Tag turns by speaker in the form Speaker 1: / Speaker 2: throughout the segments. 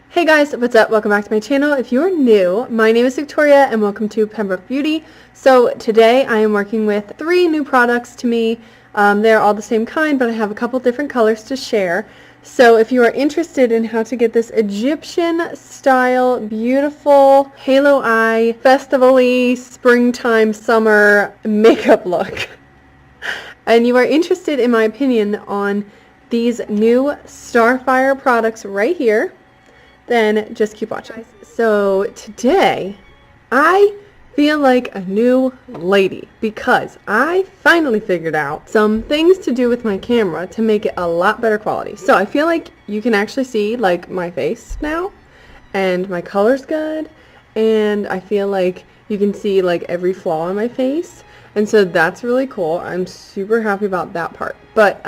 Speaker 1: Hey guys, what's up? Welcome back to my channel. If you are new, my name is Victoria and welcome to Pembroke Beauty. So today I am working with 3 new products to me. They're all the same kind, but I have a couple different colors to share. So if you are interested in how to get this Egyptian style, beautiful halo eye, festival-y, springtime, summer makeup look, and you are interested in my opinion on these new Starfire products right here, then just keep watching. So today I feel like a new lady because I finally figured out some things to do with my camera to make it a lot better quality. So I feel like you can actually see like my face now, and my color's good, and I feel like you can see like every flaw on my face. And so that's really cool. I'm super happy about that part. But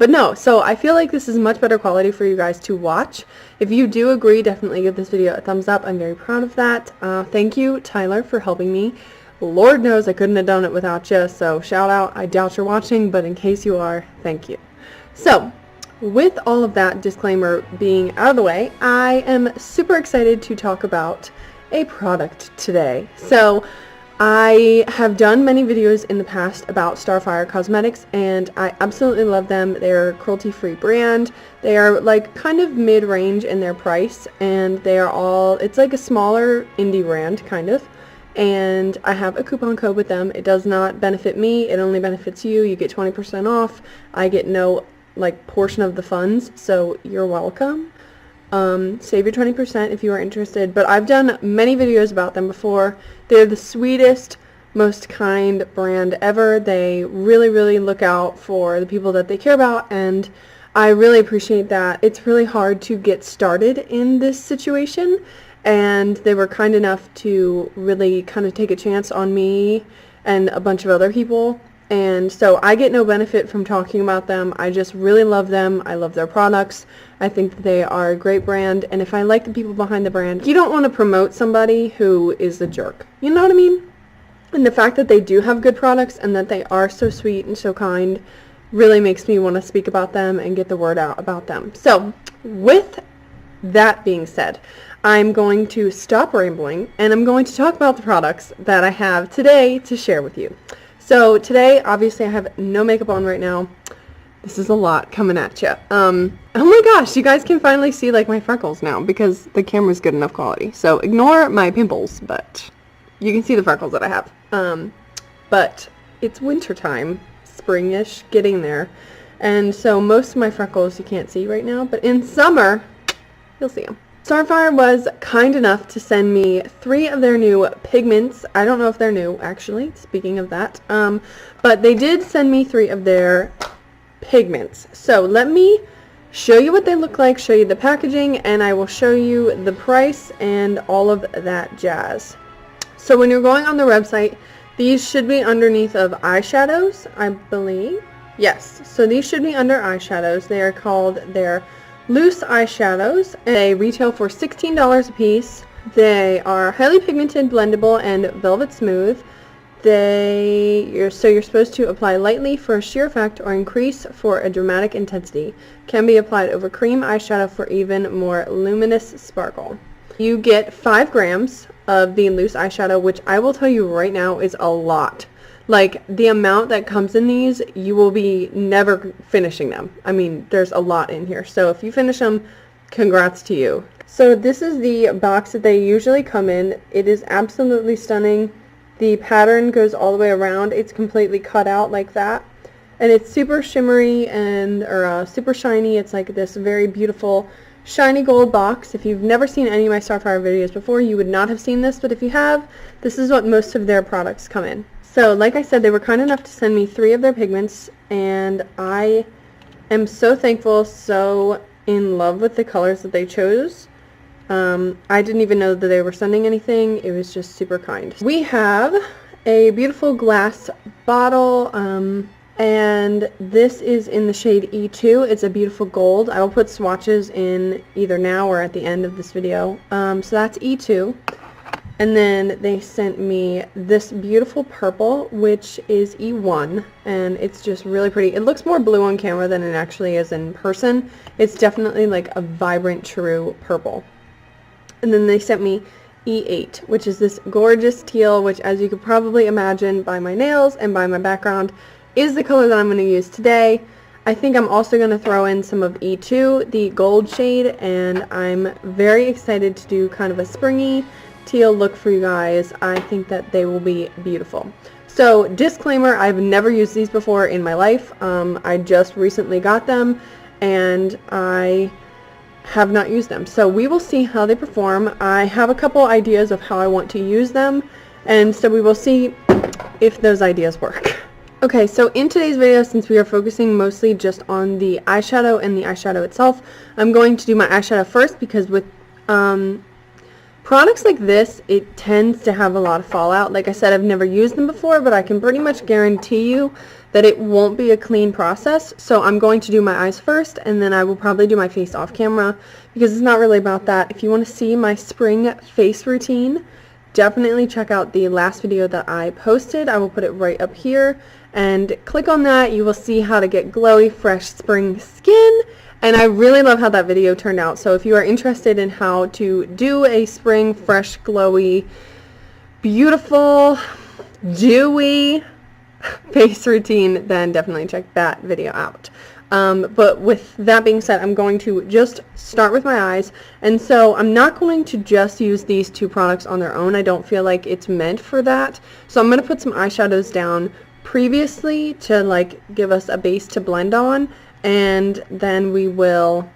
Speaker 1: no, so I feel like this is much better quality for you guys to watch. If you do agree, definitely give this video a thumbs up. I'm very proud of that. Thank you, Tyler, for helping me. Lord knows I couldn't have done it without you, so shout out. I doubt you're watching, but in case you are, thank you. So, with all of that disclaimer being out of the way, I am super excited to talk about a product today. So, I have done many videos in the past about Starfire Cosmetics, and I absolutely love them. They're a cruelty-free brand. They are like kind of mid-range in their price, and they are all, it's like a smaller indie brand kind of, and I have a coupon code with them. It does not benefit me, it only benefits you. You get 20% off. I get no like portion of the funds, so you're welcome. Save your 20% if you are interested, but I've done many videos about them before. They're the sweetest, most kind brand ever. They really look out for the people that they care about, and I really appreciate that. It's really hard to get started in this situation, and they were kind enough to really kind of take a chance on me and a bunch of other people. And so I get no benefit from talking about them. I just really love them. I love their products. I think that they are a great brand. And if I like the people behind the brand, you don't want to promote somebody who is a jerk. You know what I mean? And the fact that they do have good products and that they are so sweet and so kind really makes me want to speak about them and get the word out about them. So with that being said, I'm going to stop rambling and I'm going to talk about the products that I have today to share with you. So today, obviously, I have no makeup on right now. This is a lot coming at you. Oh my gosh, you guys can finally see like my freckles now because the camera's good enough quality. So ignore my pimples, but you can see the freckles that I have. But it's winter time, springish, getting there. And so most of my freckles you can't see right now, but in summer, you'll see them. Starfire was kind enough to send me 3 of their new pigments. I don't know if they're new, actually, speaking of that. But they did send me 3 of their pigments. So let me show you what they look like, show you the packaging, and I will show you the price and all of that jazz. So when you're going on their website, these should be underneath of eyeshadows, I believe. Yes, so these should be under eyeshadows. They are called their loose eyeshadows, and they retail for $16 a piece. They are highly pigmented, blendable, and velvet smooth. You're supposed to apply lightly for a sheer effect or increase for a dramatic intensity. Can be applied over cream eyeshadow for even more luminous sparkle. You get 5 grams of the loose eyeshadow, which I will tell you right now is a lot. Like, the amount that comes in these, you will be never finishing them. I mean, there's a lot in here. So if you finish them, congrats to you. So this is the box that they usually come in. It is absolutely stunning. The pattern goes all the way around. It's completely cut out like that. And it's super shimmery and, super shiny. It's like this very beautiful shiny gold box. If you've never seen any of my Starfire videos before, you would not have seen this. But if you have, this is what most of their products come in. So, like I said, they were kind enough to send me 3 of their pigments, and I am so thankful, so in love with the colors that they chose. I didn't even know that they were sending anything. It was just super kind. We have a beautiful glass bottle, and this is in the shade E2. It's a beautiful gold. I will put swatches in either now or at the end of this video. So that's E2. And then they sent me this beautiful purple, which is E1, and it's just really pretty. It looks more blue on camera than it actually is in person. It's definitely like a vibrant, true purple. And then they sent me E8, which is this gorgeous teal, which, as you could probably imagine by my nails and by my background, is the color that I'm going to use today. I think I'm also going to throw in some of E2, the gold shade, and I'm very excited to do kind of a springy teal look for you guys. I think that they will be beautiful. So, disclaimer, I've never used these before in my life. I just recently got them, and I have not used them. So we will see how they perform. I have a couple ideas of how I want to use them, and so we will see if those ideas work. Okay, so in today's video, since we are focusing mostly just on the eyeshadow and the eyeshadow itself, I'm going to do my eyeshadow first, because with products like this, it tends to have a lot of fallout. Like I said, I've never used them before, but I can pretty much guarantee you that it won't be a clean process. So I'm going to do my eyes first, and then I will probably do my face off camera, because it's not really about that. If you want to see my spring face routine, definitely check out the last video that I posted. I will put it right up here, and click on that. You will see how to get glowy, fresh spring skin. And I really love how that video turned out. So if you are interested in how to do a spring, fresh, glowy, beautiful, dewy face routine, then definitely check that video out. But with that being said, I'm going to just start with my eyes. And so I'm not going to just use these two products on their own. I don't feel like it's meant for that. So I'm going to put some eyeshadows down previously to like give us a base to blend on, and then we will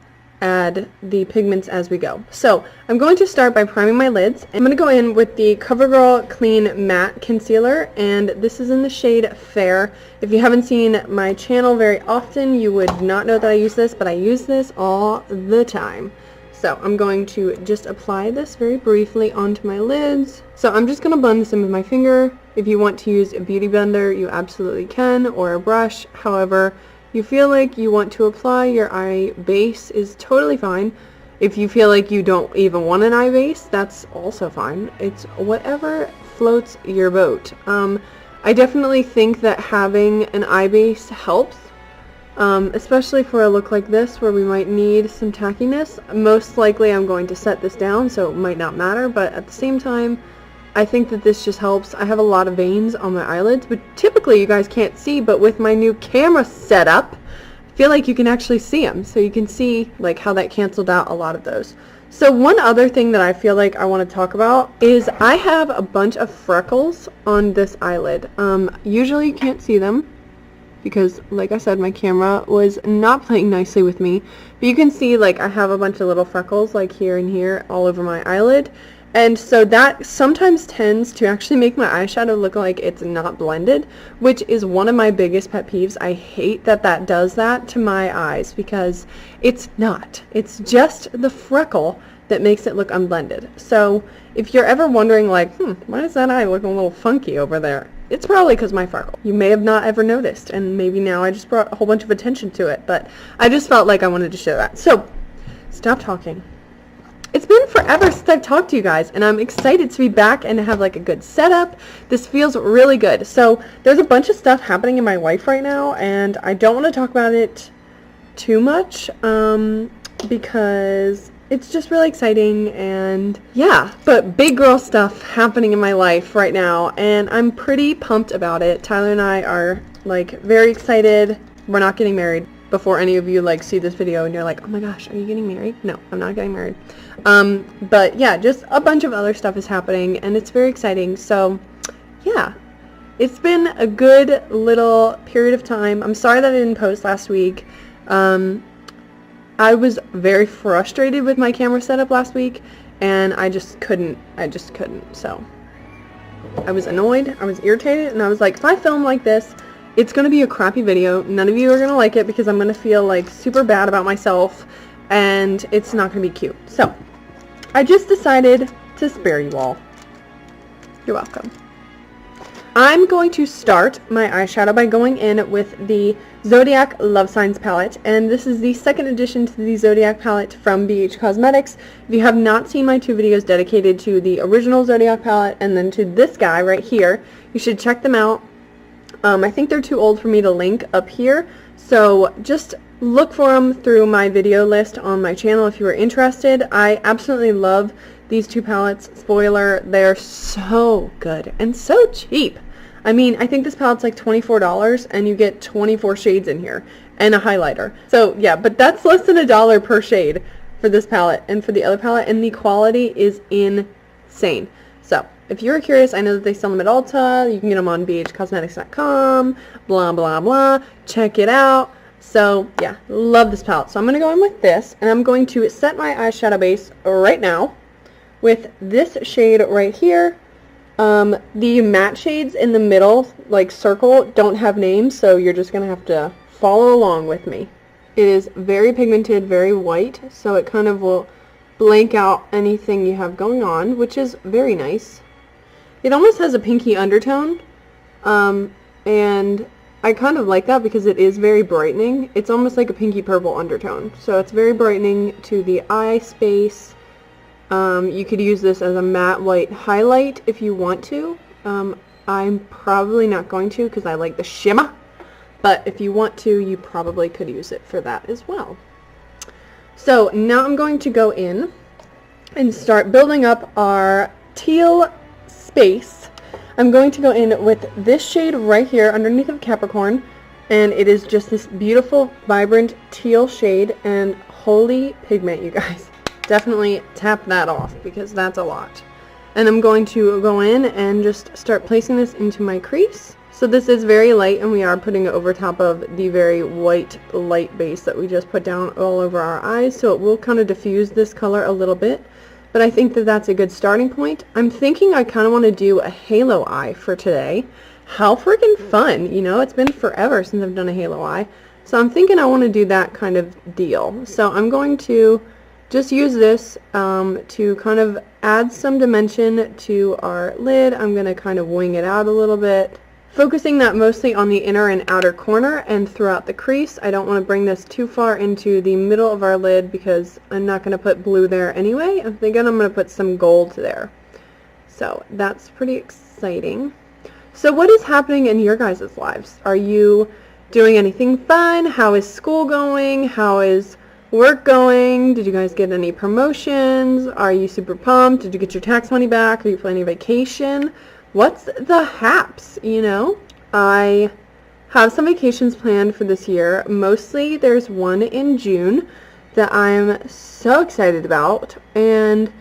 Speaker 1: add the pigments as we go. So I'm going to start by priming my lids. I'm going to go in with the CoverGirl Clean Matte Concealer, and this is in the shade Fair. If you haven't seen my channel very often, you would not know that I use this, but I use this all the time. So I'm going to just apply this very briefly onto my lids. So I'm just going to blend this in with my finger. If you want to use a beauty blender, you absolutely can, or a brush. However you feel like you want to apply your eye base is totally fine. If you feel like you don't even want an eye base, that's also fine. It's whatever floats your boat. I definitely think that having an eye base helps, especially for a look like this where we might need some tackiness. Most likely I'm going to set this down, so it might not matter, but at the same time, I think that this just helps. I have a lot of veins on my eyelids, but typically you guys can't see, but with my new camera setup, I feel like you can actually see them. So you can see like how that canceled out a lot of those. So one other thing that I feel like I want to talk about is I have a bunch of freckles on this eyelid. Usually you can't see them because, like I said, my camera was not playing nicely with me. But you can see like I have a bunch of little freckles like here and here all over my eyelid. And so that sometimes tends to actually make my eyeshadow look like it's not blended, which is one of my biggest pet peeves. I hate that that does that to my eyes, because it's not. It's just the freckle that makes it look unblended. So if you're ever wondering like, why is that eye looking a little funky over there? It's probably because my freckle. You may have not ever noticed, and maybe now I just brought a whole bunch of attention to it, but I just felt like I wanted to show that. So stop talking. It's been forever since I've talked to you guys, and I'm excited to be back and to have like a good setup. This feels really good. So there's a bunch of stuff happening in my life right now, and I don't want to talk about it too much because it's just really exciting, and yeah, but big girl stuff happening in my life right now, and I'm pretty pumped about it. Tyler and I are like very excited. We're not getting married. Before any of you like see this video and you're like, oh my gosh, are you getting married? No, I'm not getting married. But yeah, just a bunch of other stuff is happening, and it's very exciting. So yeah, it's been a good little period of time. I'm sorry that I didn't post last week. I was very frustrated with my camera setup last week, and I just couldn't. So I was annoyed, I was irritated, and I was like, if I film like this, it's going to be a crappy video. None of you are going to like it because I'm going to feel like super bad about myself, and it's not going to be cute. So I just decided to spare you all. You're welcome. I'm going to start my eyeshadow by going in with the Zodiac Love Signs palette, and this is the second addition to the Zodiac palette from BH Cosmetics. If you have not seen my 2 videos dedicated to the original Zodiac palette and then to this guy right here, you should check them out. I think they're too old for me to link up here, so just look for them through my video list on my channel if you are interested. I absolutely love these 2 palettes. Spoiler, they're so good and so cheap. I mean, I think this palette's like $24 and you get 24 shades in here and a highlighter. So yeah, but that's less than $1 per shade for this palette and for the other palette, and the quality is insane. So if you're curious, I know that they sell them at Ulta. You can get them on bhcosmetics.com, blah, blah, blah. Check it out. So yeah, love this palette. So I'm going to go in with this, and I'm going to set my eyeshadow base right now with this shade right here. The matte shades in the middle, like circle, don't have names, so you're just going to have to follow along with me. It is very pigmented, very white, so it kind of will blank out anything you have going on, which is very nice. It almost has a pinky undertone, and I kind of like that because it is very brightening. It's almost like a pinky purple undertone, so it's very brightening to the eye space. You could use this as a matte white highlight if you want to. I'm probably not going to because I like the shimmer, but if you want to, you probably could use it for that as well. So now I'm going to go in and start building up our teal space. I'm going to go in with this shade right here underneath of Capricorn, and it is just this beautiful, vibrant teal shade, and holy pigment, you guys. Definitely tap that off because that's a lot. And I'm going to go in and just start placing this into my crease. So this is very light, and we are putting it over top of the very white light base that we just put down all over our eyes, so it will kind of diffuse this color a little bit. But I think that that's a good starting point. I'm thinking I kind of want to do a halo eye for today. How freaking fun, you know, it's been forever since I've done a halo eye. So I'm thinking I want to do that kind of deal. So I'm going to just use this to kind of add some dimension to our lid. I'm going to kind of wing it out a little bit, focusing that mostly on the inner and outer corner and throughout the crease. I don't want to bring this too far into the middle of our lid because I'm not going to put blue there anyway. I'm thinking I'm going to put some gold there. So that's pretty exciting. So what is happening in your guys' lives? Are you doing anything fun? How is school going? How is work going? Did you guys get any promotions? Are you super pumped? Did you get your tax money back? Are you planning a vacation? What's the haps, you know? I have some vacations planned for this year. Mostly there's one in June that I'm so excited about, and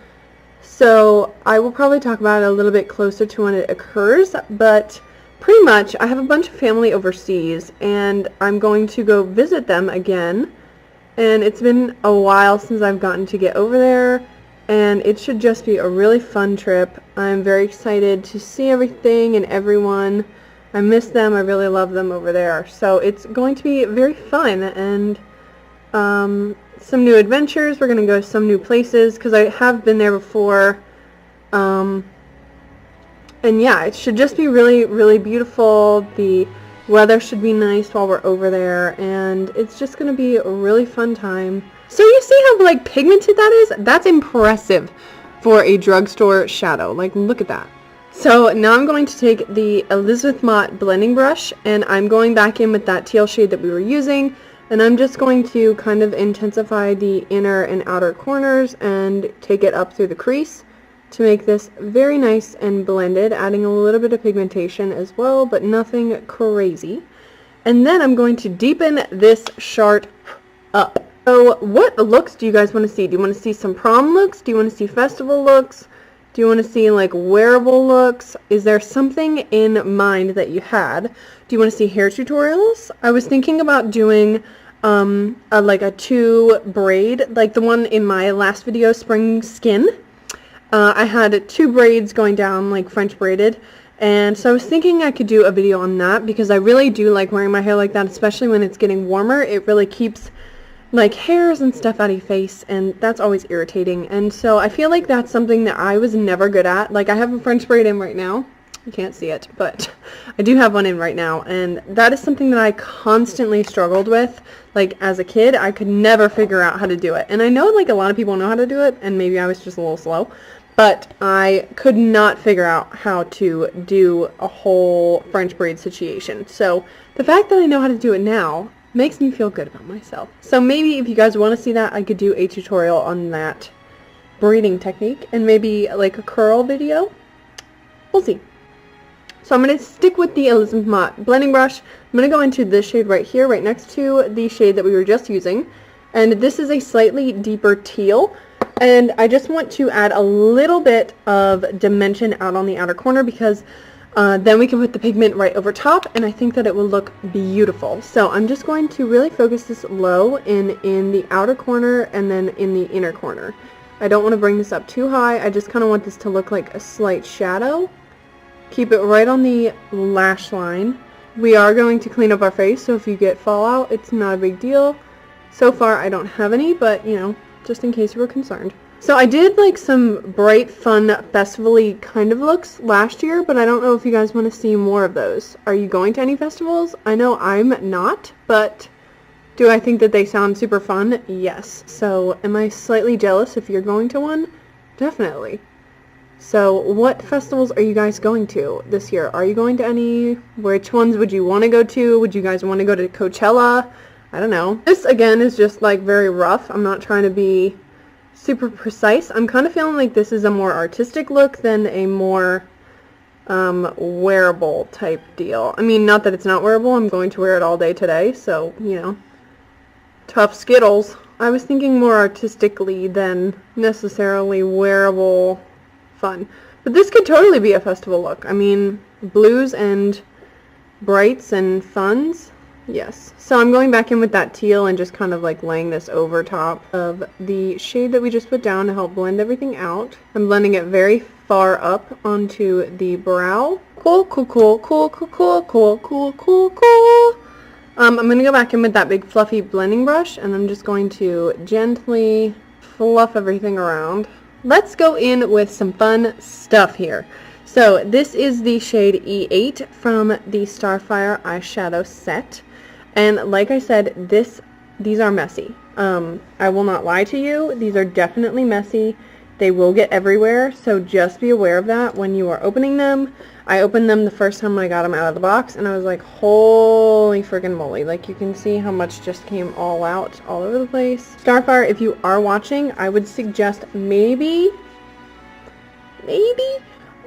Speaker 1: so I will probably talk about it a little bit closer to when it occurs, but pretty much I have a bunch of family overseas and I'm going to go visit them again. And it's been a while since I've gotten to get over there, and it should just be a really fun trip. I'm very excited to see everything and everyone. I miss them. I really love them over there. So it's going to be very fun, and some new adventures. We're going to go to some new places because I have been there before. And yeah, it should just be really, really beautiful. The weather should be nice while we're over there, and it's just going to be a really fun time. So you see how like pigmented that is? That's impressive for a drugstore shadow. Like, look at that. So now I'm going to take the Elizabeth Mott blending brush, and I'm going back in with that teal shade that we were using, and I'm just going to kind of intensify the inner and outer corners and take it up through the crease to make this very nice and blended, adding a little bit of pigmentation as well, but nothing crazy. And then I'm going to deepen this chart up. So what looks do you guys want to see? Do you want to see some prom looks? Do you want to see festival looks? Do you want to see like wearable looks? Is there something in mind that you had? Do you want to see hair tutorials? I was thinking about doing like a 2 braid, like the one in my last video, Spring Skin. I had 2 braids going down, like French braided, and so I was thinking I could do a video on that because I really do like wearing my hair like that, especially when it's getting warmer. It really keeps like hairs and stuff out of your face, and that's always irritating. And so I feel like that's something that I was never good at. Like, I have a French braid in right now, You can't see it, but I do have one in right now, and that is something that I constantly struggled with. Like, as a kid, I could never figure out how to do it. And I know, like, a lot of people know how to do it, and maybe I was just a little slow, but I could not figure out how to do a whole French braid situation. So the fact that I know how to do it now makes me feel good about myself. So maybe if you guys want to see that, I could do a tutorial on that braiding technique, and maybe like a curl video. We'll see. So I'm going to stick with the Elizabeth Mott blending brush. I'm going to go into this shade right here, right next to the shade that we were just using. And this is a slightly deeper teal. And I just want to add a little bit of dimension out on the outer corner, because then we can put the pigment right over top, and I think that it will look beautiful. So I'm just going to really focus this low in the outer corner and then in the inner corner. I don't want to bring this up too high. I just kind of want this to look like a slight shadow. Keep it right on the lash line. We are going to clean up our face, so if you get fallout, it's not a big deal. So far, I don't have any, but, you know, just in case you were concerned. So I did, like, some bright, fun, festival-y kind of looks last year, but I don't know if you guys want to see more of those. Are you going to any festivals? I know I'm not, but do I think that they sound super fun? Yes. So am I slightly jealous if you're going to one? Definitely. So what festivals are you guys going to this year? Are you going to any? Which ones would you want to go to? Would you guys want to go to Coachella? I don't know. This, again, is just, like, very rough. I'm not trying to be super precise. I'm kind of feeling like this is a more artistic look than a more wearable type deal. I mean, not that it's not wearable. I'm going to wear it all day today, so, you know, tough Skittles. I was thinking more artistically than necessarily wearable fun. But this could totally be a festival look. I mean, blues and brights and funs. Yes. So I'm going back in with that teal and just kind of like laying this over top of the shade that we just put down to help blend everything out. I'm blending it very far up onto the brow. Cool, cool, cool, cool, cool, cool, cool, cool, cool, cool. I'm going to go back in with that big fluffy blending brush, and I'm just going to gently fluff everything around. Let's go in with some fun stuff here. So this is the shade E8 from the Starfire eyeshadow set. And like I said, these are messy. I will not lie to you. These are definitely messy. They will get everywhere, so just be aware of that when you are opening them. I opened them the first time I got them out of the box, and I was like, holy friggin' moly. Like, you can see how much just came all out, all over the place. Starfire, if you are watching, I would suggest maybe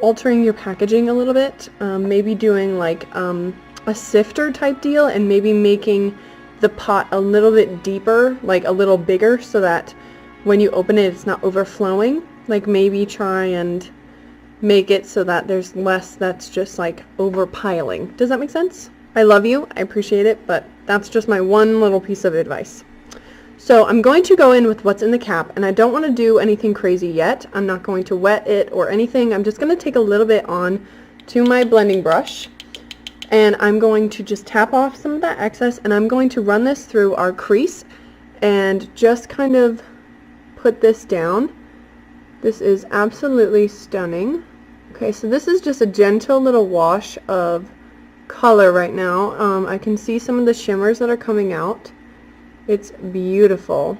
Speaker 1: altering your packaging a little bit. Maybe doing like a sifter type deal, and maybe making the pot a little bit deeper, like a little bigger, so that when you open it, it's not overflowing. Like, maybe try and make it so that there's less that's just like overpiling. Does that make sense? I love you, I appreciate it, but that's just my one little piece of advice. So I'm going to go in with what's in the cap, and I don't want to do anything crazy yet. I'm not going to wet it or anything. I'm just going to take a little bit on to my blending brush, and I'm going to just tap off some of that excess, and I'm going to run this through our crease and just kind of put this down. This is absolutely stunning. Okay, so this is just a gentle little wash of color right now. I can see some of the shimmers that are coming out. It's beautiful.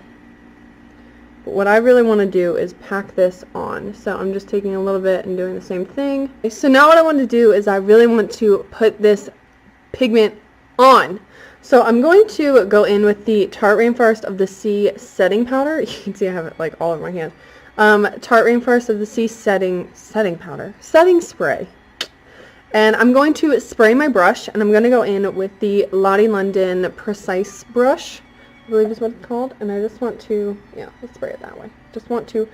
Speaker 1: But what I really want to do is pack this on. So I'm just taking a little bit and doing the same thing. Okay, so now what I want to do is I really want to put this pigment on. So I'm going to go in with the Tarte Rainforest of the Sea setting powder. You can see I have it like all over my hand. Tarte Rainforest of the Sea setting spray. And I'm going to spray my brush, and I'm going to go in with the Lottie London Precise brush, I believe is what it's called. And I just want to, yeah, let's spray it that way. Just want to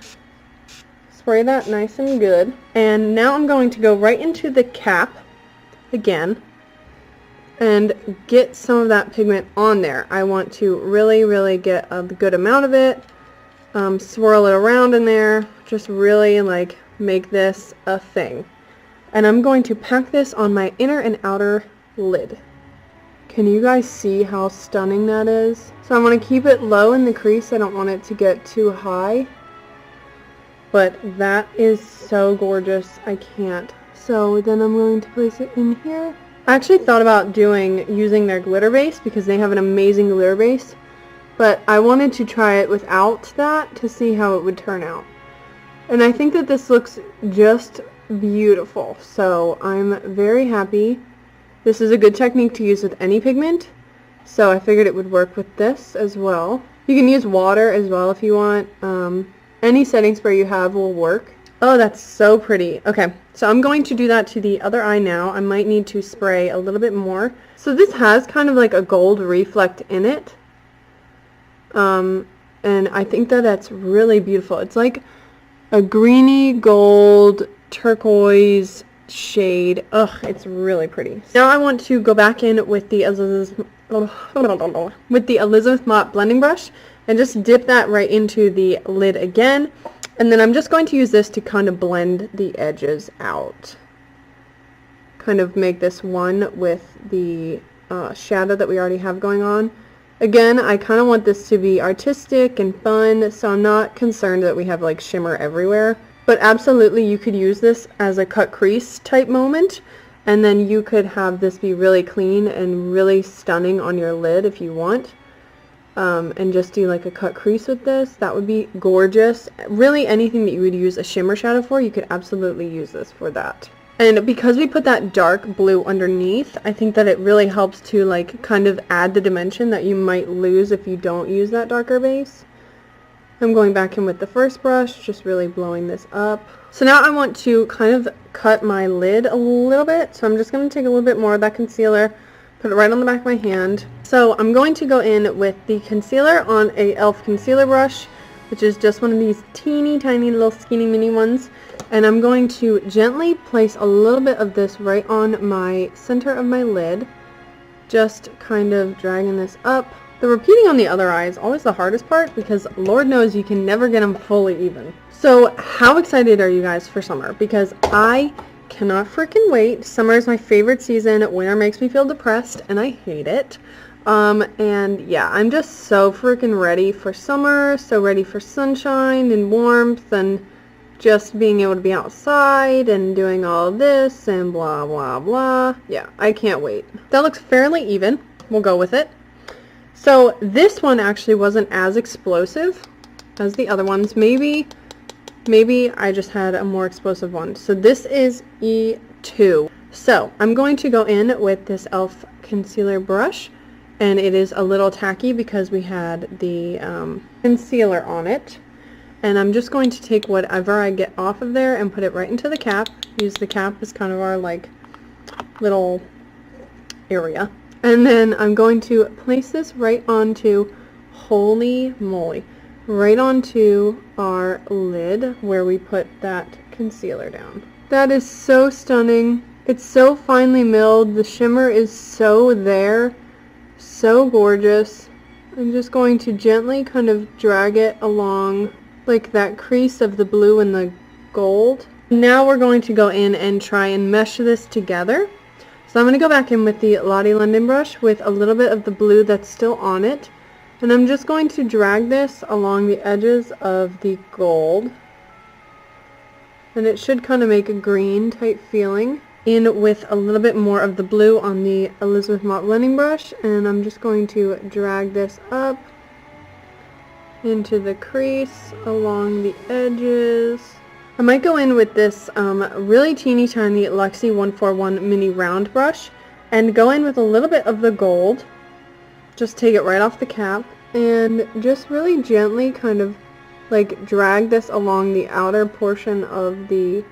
Speaker 1: spray that nice and good. And now I'm going to go right into the cap again and get some of that pigment on there. I want to really get a good amount of it. Swirl it around in there, just really like make this a thing. And I'm going to pack this on my inner and outer lid. Can you guys see how stunning that is? So I'm going to keep it low in the crease. I don't want it to get too high. But that is so gorgeous. I can't So then I'm going to place it in here. I actually thought about using their glitter base because they have an amazing glitter base, but I wanted to try it without that to see how it would turn out. And I think that this looks just beautiful, so I'm very happy. This is a good technique to use with any pigment, so I figured it would work with this as well. You can use water as well if you want. Any setting spray you have will work. Oh, that's so pretty. Okay, so I'm going to do that to the other eye now. I might need to spray a little bit more. So this has kind of like a gold reflect in it. And I think that that's really beautiful. It's like a greeny gold turquoise shade. Ugh, it's really pretty. Now I want to go back in with the Elizabeth Mott blending brush and just dip that right into the lid again. And then I'm just going to use this to kind of blend the edges out. Kind of make this one with the shadow that we already have going on. Again, I kind of want this to be artistic and fun, so I'm not concerned that we have like shimmer everywhere. But absolutely you could use this as a cut crease type moment, and then you could have this be really clean and really stunning on your lid if you want. And just do like a cut crease with this. That would be gorgeous. Really anything that you would use a shimmer shadow for, you could absolutely use this for that. And because we put that dark blue underneath, I think that it really helps to like kind of add the dimension that you might lose if you don't use that darker base. I'm going back in with the first brush, just really blowing this up. So now I want to kind of cut my lid a little bit. So I'm just going to take a little bit more of that concealer, put it right on the back of my hand. So I'm going to go in with the concealer on a e.l.f. concealer brush, which is just one of these teeny tiny little skinny mini ones. And I'm going to gently place a little bit of this right on my center of my lid, just kind of dragging this up. The repeating on the other eye is always the hardest part because Lord knows you can never get them fully even. So how excited are you guys for summer? Because I cannot freaking wait. Summer is my favorite season. Winter makes me feel depressed and I hate it. And yeah, I'm just so freaking ready for summer, so ready for sunshine and warmth and just being able to be outside and doing all of this and blah blah blah. Yeah, I can't wait. That looks fairly even. We'll go with it. So this one actually wasn't as explosive as the other ones. Maybe I just had a more explosive one. So this is E2. So I'm going to go in with this e.l.f. concealer brush, and it is a little tacky because we had the concealer on it. And I'm just going to take whatever I get off of there and put it right into the cap. Use the cap as kind of our like little area. And then I'm going to place this right onto, holy moly, right onto our lid where we put that concealer down. That is so stunning. It's so finely milled. The shimmer is so there. So gorgeous. I'm just going to gently kind of drag it along like that crease of the blue and the gold. Now we're going to go in and try and mesh this together. So I'm going to go back in with the Lottie London brush with a little bit of the blue that's still on it. And I'm just going to drag this along the edges of the gold. And it should kind of make a green type feeling. In with a little bit more of the blue on the Elizabeth Mott blending brush. And I'm just going to drag this up into the crease along the edges. I might go in with this really teeny tiny Luxie 141 mini round brush and go in with a little bit of the gold. Just take it right off the cap and just really gently kind of like drag this along the outer portion of the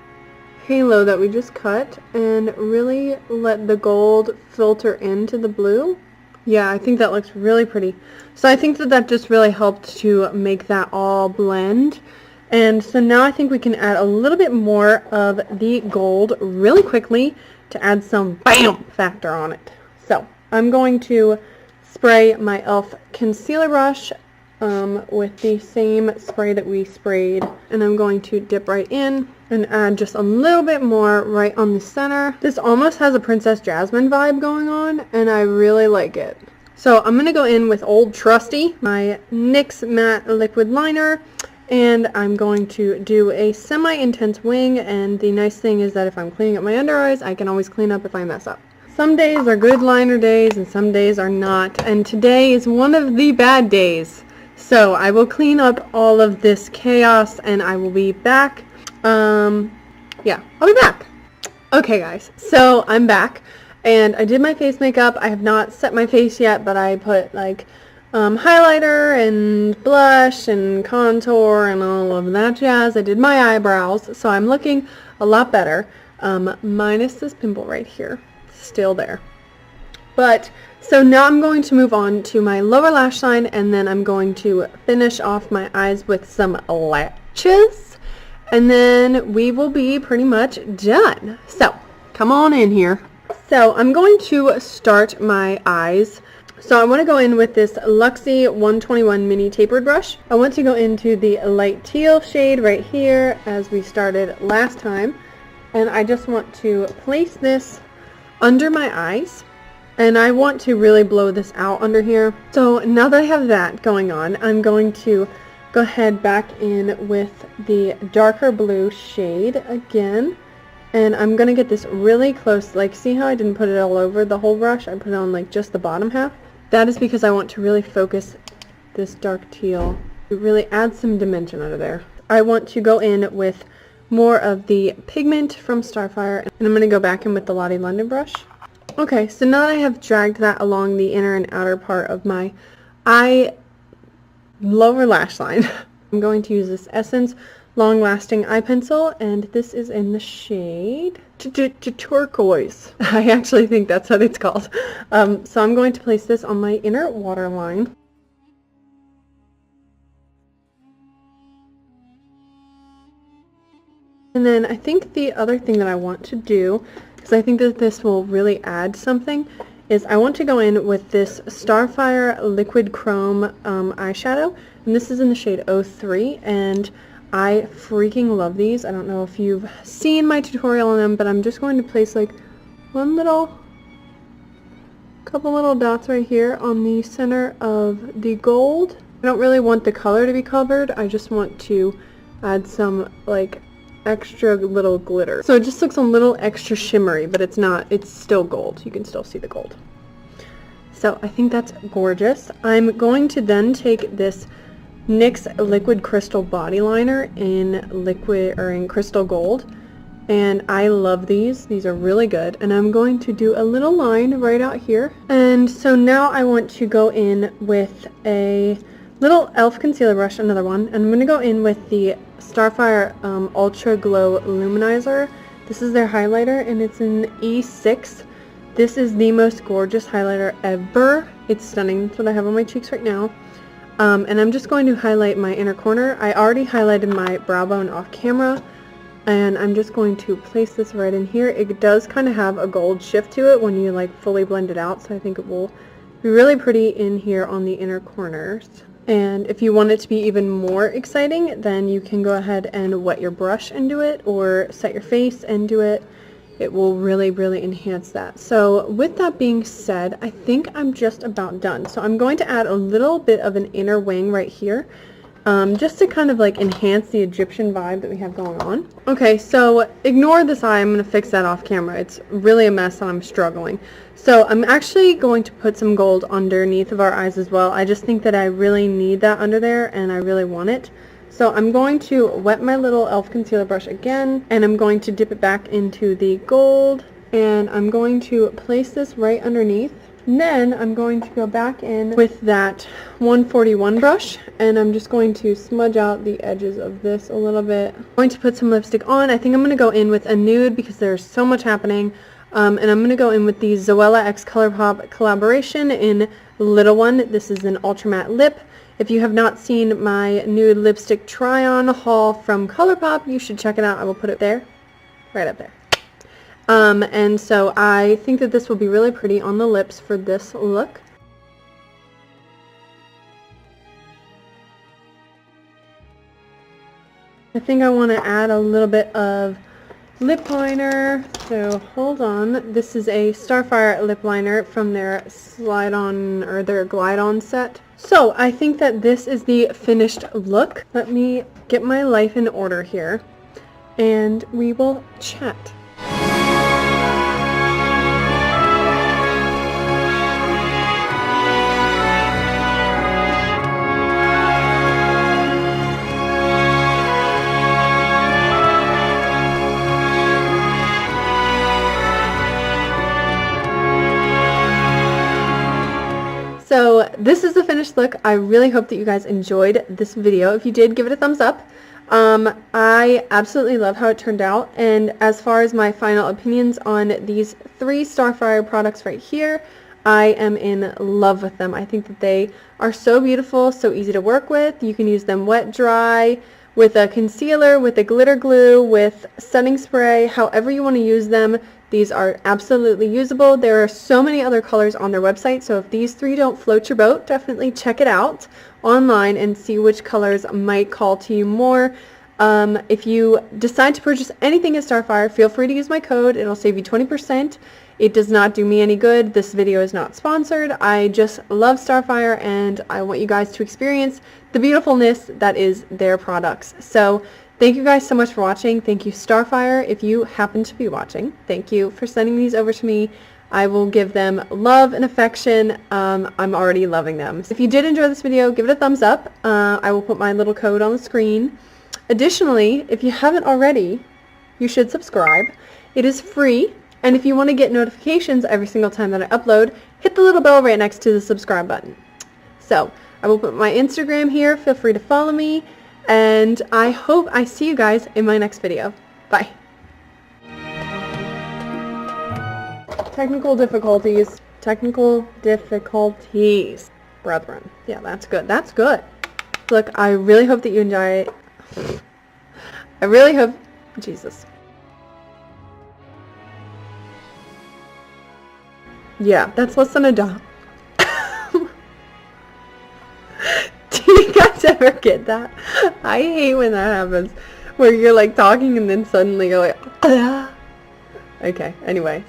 Speaker 1: halo that we just cut and really let the gold filter into the blue. Yeah, I think that looks really pretty. So I think that that just really helped to make that all blend. And so now I think we can add a little bit more of the gold really quickly to add some BAM factor on it. So I'm going to spray my e.l.f. concealer brush with the same spray that we sprayed. And I'm going to dip right in and add just a little bit more right on the center. This almost has a Princess Jasmine vibe going on, and I really like it. So I'm going to go in with Old Trusty, my NYX Matte Liquid Liner, and I'm going to do a semi-intense wing, and the nice thing is that if I'm cleaning up my under eyes, I can always clean up if I mess up. Some days are good liner days and some days are not, and today is one of the bad days. So I will clean up all of this chaos and I will be back. Yeah, I'll be back. Okay guys, so I'm back and I did my face makeup. I have not set my face yet, but I put like highlighter and blush and contour and all of that jazz. I did my eyebrows, so I'm looking a lot better, minus this pimple right here. Still there. But so now I'm going to move on to my lower lash line, and then I'm going to finish off my eyes with some lashes, and then we will be pretty much done. So come on in here. So I'm going to start my eyes. So I want to go in with this Luxie 121 mini tapered brush. I want to go into the light teal shade right here as we started last time, and I just want to place this under my eyes, and I want to really blow this out under here. So now that I have that going on, I'm going to go ahead back in with the darker blue shade again, and I'm going to get this really close. Like, see how I didn't put it all over the whole brush? I put it on like just the bottom half. That is because I want to really focus this dark teal to really add some dimension under there. I want to go in with more of the pigment from Starfire, and I'm going to go back in with the Lottie London brush. Okay, so now that I have dragged that along the inner and outer part of my lower lash line, I'm going to use this Essence Long Lasting Eye Pencil, and this is in the shade Tu-Tu-Turquoise. I actually think that's what it's called. So I'm going to place this on my inner waterline. And then I think the other thing that I want to do, because I think that this will really add something, is I want to go in with this Starfire Liquid Chrome eyeshadow, and this is in the shade 03, and I freaking love these. I don't know if you've seen my tutorial on them, but I'm just going to place like couple little dots right here on the center of the gold. I don't really want the color to be covered. I just want to add some like extra little glitter. So it just looks a little extra shimmery, but it's not, it's still gold. You can still see the gold. So I think that's gorgeous. I'm going to then take this NYX Liquid Crystal Body Liner in liquid or in crystal gold, and I love these. These are really good, and I'm going to do a little line right out here. And so now I want to go in with a little e.l.f. concealer brush, another one, and I'm going to go in with the Starfire Ultra Glow Luminizer. This is their highlighter, and it's in E6. This is the most gorgeous highlighter ever. It's stunning. That's what I have on my cheeks right now. And I'm just going to highlight my inner corner. I already highlighted my brow bone off camera, and I'm just going to place this right in here. It does kind of have a gold shift to it when you like fully blend it out, so I think it will be really pretty in here on the inner corners. And if you want it to be even more exciting, then you can go ahead and wet your brush and do it, or set your face and do it. It will really, really enhance that. So with that being said, I think I'm just about done. So I'm going to add a little bit of an inner wing right here, just to kind of like enhance the Egyptian vibe that we have going on. Okay, so ignore this eye. I'm going to fix that off camera. It's really a mess and I'm struggling. So I'm actually going to put some gold underneath of our eyes as well. I just think that I really need that under there, and I really want it. So I'm going to wet my little e.l.f. concealer brush again, and I'm going to dip it back into the gold, and I'm going to place this right underneath. And then I'm going to go back in with that 141 brush, and I'm just going to smudge out the edges of this a little bit. I'm going to put some lipstick on. I think I'm going to go in with a nude because there's so much happening. And I'm going to go in with the Zoella x Colourpop collaboration in Little One. This is an ultra matte lip. If you have not seen my nude lipstick try-on haul from Colourpop, you should check it out. I will put it there, right up there. And so I think that this will be really pretty on the lips for this look. I think I want to add a little bit of lip liner. So hold on. This is a Starfire lip liner from their slide on or their glide on set. So I think that this is the finished look. Let me get my life in order here and we will chat. So this is the finished look. I really hope that you guys enjoyed this video. If you did, give it a thumbs up. I absolutely love how it turned out, and as far as my final opinions on these 3 Starfire products right here, I am in love with them. I think that they are so beautiful, so easy to work with. You can use them wet, dry, with a concealer, with a glitter glue, with setting spray, however you want to use them. These are absolutely usable. There are so many other colors on their website, so if these 3 don't float your boat, definitely check it out online and see which colors might call to you more. If you decide to purchase anything at Starfire, feel free to use my code. It'll save you 20%. It does not do me any good. This video is not sponsored. I just love Starfire and I want you guys to experience the beautifulness that is their products. So thank you guys so much for watching. Thank you, Starfire, if you happen to be watching. Thank you for sending these over to me. I will give them love and affection. I'm already loving them. So if you did enjoy this video, give it a thumbs up. I will put my little code on the screen. Additionally, if you haven't already, you should subscribe. It is free, and if you want to get notifications every single time that I upload, hit the little bell right next to the subscribe button. So I will put my Instagram here. Feel free to follow me. And I hope I see you guys in my next video. Bye. Technical difficulties. Technical difficulties. Brethren. Yeah, that's good. That's good. Look, I really hope that you enjoy it. I really hope... Jesus. Yeah, that's less than a dot. Do you guys ever get that? I hate when that happens. Where you're like talking and then suddenly you're like, ah. Okay, anyways.